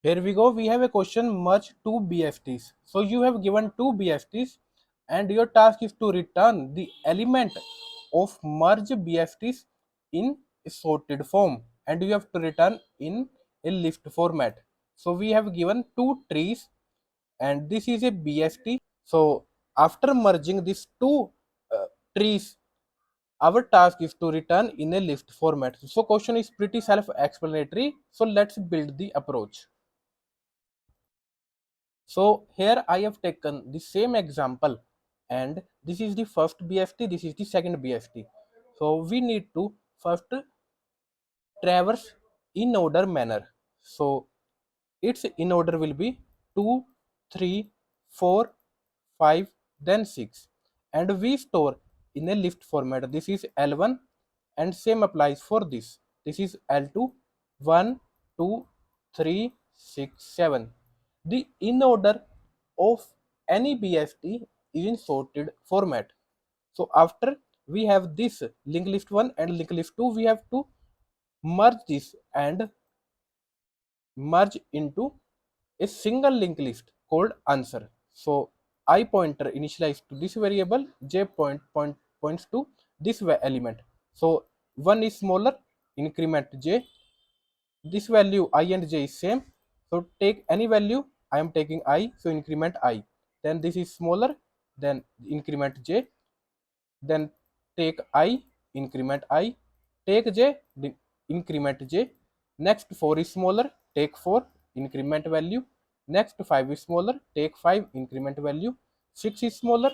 Here we go. We have a question, merge two BSTs. So you have given two BSTs and your task is to return the element of merge BSTs in a sorted form, and you have to return in a list format. So we have given two trees and this is a BST. So after merging these two trees, our task is to return in a list format. So question is pretty self-explanatory. So let's build the approach. So here I have taken the same example and this is the first BST, this is the second BST. So we need to first traverse in order manner. So its in order will be 2, 3, 4, 5, then 6. And we store in a list format. This is L1 and same applies for this. This is L2, 1, 2, 3, 6, 7. The in order of any BST is in sorted format. So after we have this linked list 1 and linked list 2, we have to merge this and merge into a single linked list called answer. So I pointer initialized to this variable, j points to this element. So 1 is smaller, increment j. This value I and j is same. So take any value, I am taking I, so increment I. Then this is smaller, then increment j. Then take I, increment I. Take j, increment j. Next 4 is smaller, take 4, increment value. Next 5 is smaller, take 5, increment value. 6 is smaller,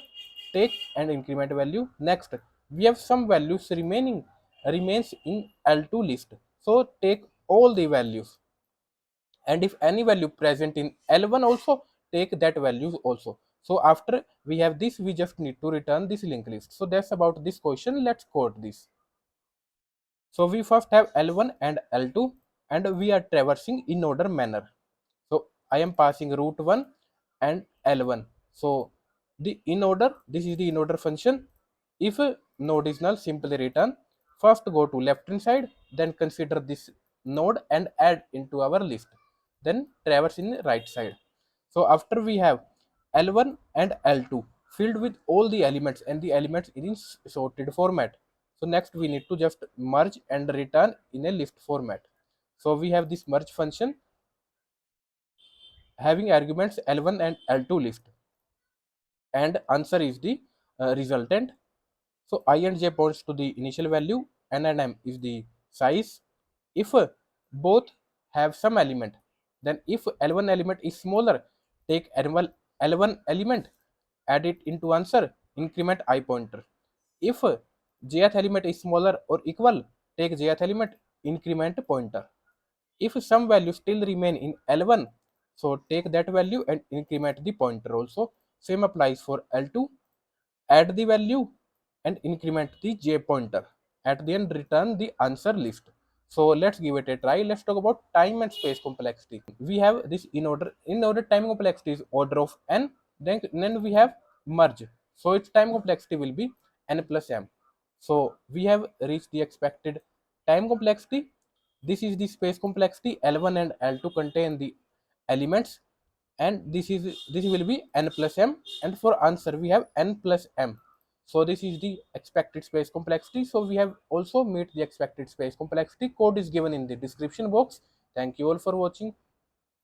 take and increment value. Next we have some values remains in L2 list. So take all the values, and if any value present in L1 also, take that values also. So after we have this, we just need to return this linked list. So that's about this question. Let's code this. So we first have L1 and L2 and we are traversing in order manner. So I am passing root 1 and L1. So the in order, this is the in order function. If a node is null, simply return. First go to left hand side, then consider this node and add into our list. Then traverse in right side. So after we have L1 and L2 filled with all the elements and the elements in sorted format. So next we need to just merge and return in a list format. So we have this merge function having arguments L1 and L2 list, and answer is the resultant. So I and j points to the initial value, n and m is the size. If both have some element, then if L1 element is smaller, take L1 element, add it into answer, increment I pointer. If jth element is smaller or equal, take jth element, increment pointer. If some value still remain in L1, so take that value and increment the pointer also. Same applies for L2, add the value and increment the j pointer. At the end, return the answer list. So let's give it a try. Let's talk about time and space complexity. We have this in order time complexity is order of n. Then we have merge. So its time complexity will be n plus m. So we have reached the expected time complexity. This is the space complexity. L1 and L2 contain the elements, and this will be n plus m, and for answer we have n plus m. So this is the expected space complexity. So we have also met the expected space complexity. Code is given in the description box. Thank you all for watching.